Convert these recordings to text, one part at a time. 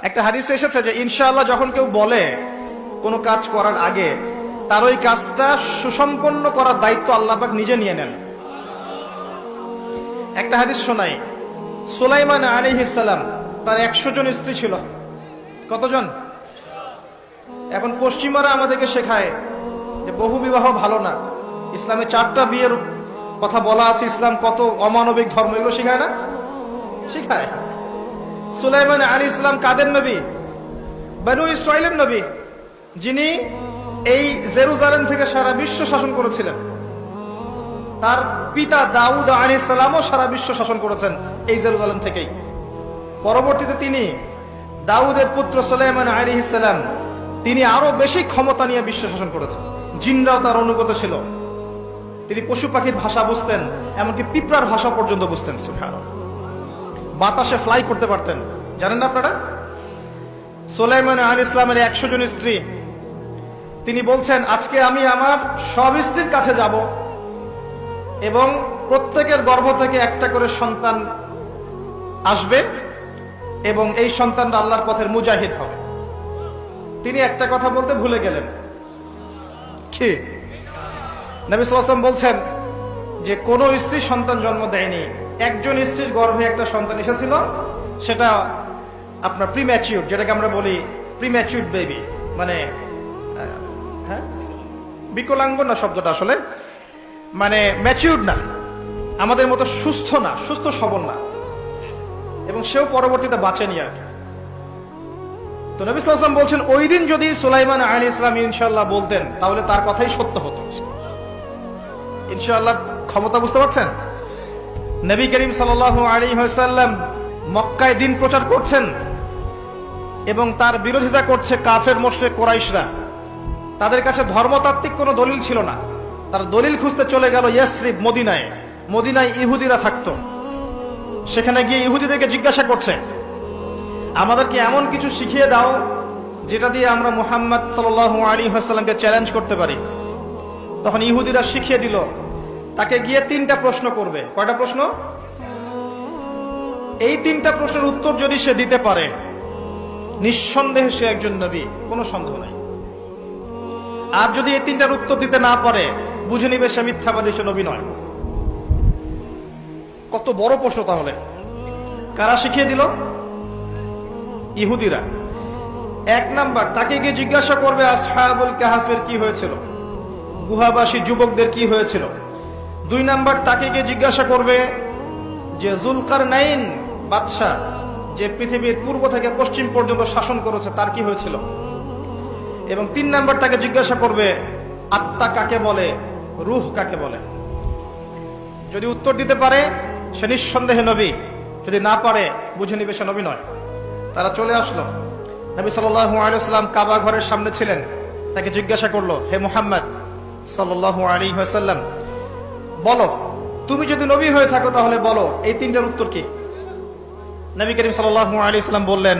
একটা হাদিসে এসেছে যে ইনশাআল্লাহ যখন কেউ বলে কোনো কাজ করার আগে তার ওই কাজটা সুসম্পন্ন করার দায়িত্ব আল্লাহ পাক নিজে নিয়ে নেন। একটা হাদিস শোনাই, সুলাইমান আলাইহিস সালাম তার 100 জন স্ত্রী ছিল। কতজন? এখন পশ্চিমারা আমাদেরকে শেখায় যে বহু বিবাহ ভালো না, ইসলামে 4টা বিয়ের কথা বলা আছে, ইসলাম কত অমানবিক ধর্ম, এগুলো শেখায় না? শেখায়। সুলাইমান আলাইহিস সালাম কাদের নবী? বনু ইসরাইলের নবী, যিনি এই জেরুজালেম থেকে সারা বিশ্ব শাসন করেছিলেন। তার পিতা দাউদ আলাইহিস সালামও সারা বিশ্ব শাসন করেছেন এই জেরুজালেম থেকেই। পরবর্তীতে তিনি দাউদের পুত্র সুলাইমান আলাইহিস সালাম, তিনি আরো বেশি ক্ষমতা নিয়ে বিশ্ব শাসন করেছেন। জিনরাও তার অনুগত ছিল। তিনি পশু পাখির ভাষা বুঝতেন, এমনকি পিঁপড়ার ভাষা পর্যন্ত বুঝতেন। সুবহানাল্লাহ। বাতাসে ফ্লাই করতে পারতেন। জানেন না আপনারা? সুলাইমান আলাইহিস সালামের 100 জন স্ত্রী, তিনি বলছেন আজকে আমি আমার সব স্ত্রীর কাছে যাব এবং প্রত্যেকের গর্ভ থেকে একটা করে সন্তান আসবে এবং এই সন্তানরা আল্লাহর পথের মুজাহিদ হবে। তিনি একটা কথা বলতে ভুলে গেলেন। কি? নবী সাল্লাল্লাহু আলাইহি ওয়াসাল্লাম বলছেন যে কোন স্ত্রী সন্তান জন্ম দেয়নি, একজন স্ত্রীর গর্ভে একটা সন্তান এসেছিল, সেটা আপনার প্রিম্যাচিউর, যেটাকে আমরা বলি প্রিম্যাচিউর বেবি, মানে হ্যাঁ বিকলাঙ্গ না শব্দটা, আসলে মানে ম্যাচিউর না, আমাদের মতো সুস্থ না, সুস্থ সবল না, এবং সেও পরবর্তীতে বাঁচেনি আর কি। তো নবী সাল্লাল্লাহু আলাইহি ওয়াসাল্লাম বলছেন ওই দিন যদি সুলাইমান আলাইহিস সালাম ইনশাআল্লাহ বলতেন তাহলে তার কথাই সত্য হতো। ইনশাআল্লাহ ক্ষমতা বুঝতে পারছেন? নবী করিম সাল্লাল্লাহু আলাইহি ওয়াসাল্লাম মক্কায় দিন প্রচার করছেন এবং তার বিরোধিতা করছে কাফের মুশরিক কুরাইশরা। তাদের কাছে ধর্মতাত্ত্বিক কোনো দলিল ছিল না। তারা দলিল খুঁজতে চলে গেল ইয়াসরিব, মদিনায়। মদিনায় ইহুদিরা থাকতো। সেখানে গিয়ে ইহুদিদেরকে জিজ্ঞাসা করছে আমাদেরকে এমন কিছু শিখিয়ে দাও যেটা দিয়ে আমরা মুহাম্মদ সাল্লাল্লাহু আলাইহি ওয়াসাল্লামকে চ্যালেঞ্জ করতে পারি। তখন ইহুদিরা শিখিয়ে দিল তাকে গিয়ে 3টা প্রশ্ন করবে। কয়টা প্রশ্ন? এই 3টা প্রশ্নের উত্তর যদি সে দিতে পারে নিঃসন্দেহে সে একজন নবী, কোনো সন্দেহ নাই। আর যদি এই 3টার উত্তর দিতে না পারে বুঝে নিবে সে মিথ্যাবাদী, সে নবী নয়। কত বড় প্রশ্ন তাহলে! কারা শিখিয়ে দিল? ইহুদিরা। 1 নাম্বার, তাকে গিয়ে জিজ্ঞাসা করবে আসহাবুল কাহাফের কি হয়েছিল, গুহাবাসী যুবকদের কি হয়েছিল। 2 নাম্বার, তাকে গিয়ে জিজ্ঞাসা করবে যে যুলকারনাইন বাদশা, যে পৃথিবীর পূর্ব থেকে পশ্চিম পর্যন্ত শাসন করেছে, তার কি হয়েছিল। এবং 3 নাম্বার, তাকে জিজ্ঞাসা করবে আত্মা কাকে বলে, রূহ কাকে বলে। যদি উত্তর দিতে পারে সে নিঃসন্দেহে নবী, যদি না পারে বুঝে নিবে সে নবী নয়। তারা চলে আসলো। নবী সাল্লাল্লাহু আলাইহি ওয়াসাল্লাম কাবা ঘরের সামনে ছিলেন। তাকে জিজ্ঞাসা করলো, হে মুহাম্মদ সাল্লাল্লাহু আলাইহি ওয়াসাল্লাম, বলো তুমি যদি নবী হয়ে থাকো তাহলে বলো এই 3টার উত্তর কি। নবী করিম সাল্লাল্লাহু আলাইহি ওয়াসাল্লাম বললেন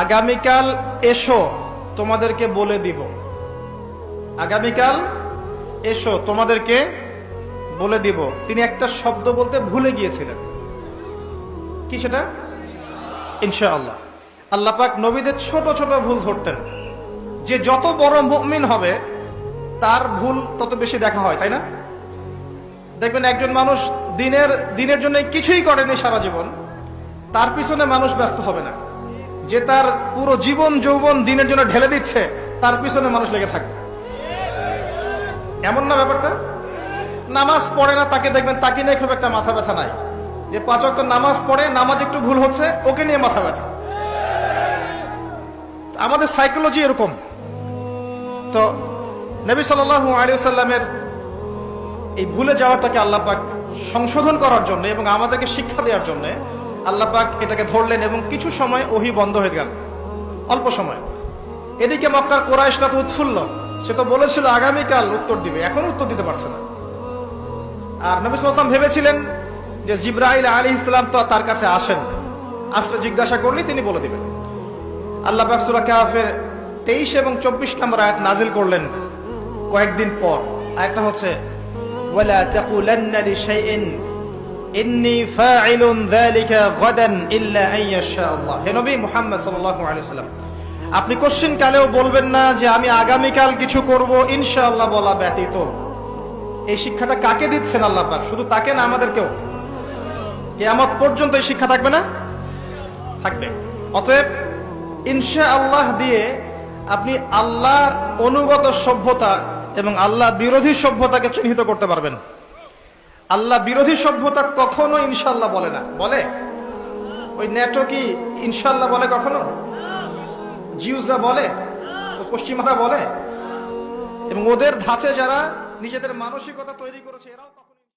আগামীকাল এসো তোমাদেরকে বলে দিব। আগামীকাল এসো তোমাদেরকে বলে দিব। তিনি একটা শব্দ বলতে ভুলে গিয়েছিলেন। কি সেটা? ইনশাআল্লাহ। আল্লাহ পাক নবীদের ছোট ছোট ভুল ধরতেন। যে যত বড় মুমিন হবে তার ভুল তত বেশি দেখা হয়, তাই না? দেখবেন একজন মানুষ দিনের জন্য কিছুই করেনি সারা জীবন, তার পিছনে মানুষ ব্যস্ত হবে না। যে তার পুরো জীবন যৌবন দিনের জন্য ঢেলে দিচ্ছে তার পিছনে মানুষ লেগে থাকবে। এমন না ব্যাপারটা? নামাজ পড়ে না তাকে দেখবেন, তাকে নিয়ে খুব একটা মাথা ব্যথা নাই। যে 5 ওয়াক্ত নামাজ পড়ে, নামাজ একটু ভুল হচ্ছে, ওকে নিয়ে মাথা ব্যথা। আমাদের সাইকোলজি এরকম। তো নবী সাল্লাল্লাহু আলাইহি ওয়াসাল্লামের এই ভুলে যাওয়াটাকে আল্লাহ পাক সংশোধন করার জন্য এবং আমাদেরকে শিক্ষা দেওয়ার জন্য আল্লাহ পাক এটাকে ধরলেন এবং কিছু সময় ওহী বন্ধ হয়ে গেল, অল্প সময়। এদিকে মক্কার কুরাইশরা তো উৎফুল্ল, সে তো বলেছিল আগামীকাল উত্তর দিবে, এখন উত্তর দিতে পারছে না। আর নবী সাল্লাল্লাহু আলাইহি ওয়াসাল্লাম ভেবেছিলেন যে জিবরাইল আলাইহিস সালাম তো তার কাছে আসেন, আসলে জিজ্ঞাসা করলেই তিনি বলে দিবেন। আল্লাহ পাক সূরা কাহফের 23 এবং 24 নম্বর আয়াত নাজিল করলেন কয়েকদিন পর। আয়াতটা হচ্ছে ওয়ালা তাকুলান্না লিশাইইন ইন্নী ফাইলুন যালিকা গাদান ইল্লা আন ইয়াশা আল্লাহ। হে নবী মুহাম্মদ সাল্লাল্লাহু আলাইহি ওয়াসাল্লাম, আপনি কোশ্চিন কালেও বলবেন না যে আমি আগামীকাল কিছু করব ইনশাআল্লাহ বলা ব্যতীত। এই শিক্ষাটা কাকে দিচ্ছেন আল্লাহ পাক? শুধু তাকে না, আমাদেরকেও। কিয়ামত পর্যন্ত এই শিক্ষা থাকবে না? থাকবে। অতএব ইনশাআল্লাহ দিয়ে আপনি আল্লাহর অনুগত সভ্যতা এবং আল্লাহ বিরোধী সভ্যতাকে চিহ্নিত করতে পারবেন। আল্লাহ বিরোধী সভ্যতা কখনো ইনশাআল্লাহ বলে না। বলে? ওই নেটো কি ইনশাআল্লাহ বলে কখনো? জিউসরা বলে? পশ্চিমারা বলে? এবং ওদের ধাঁচে যারা নিজেদের মানসিকতা তৈরি করেছে এরাও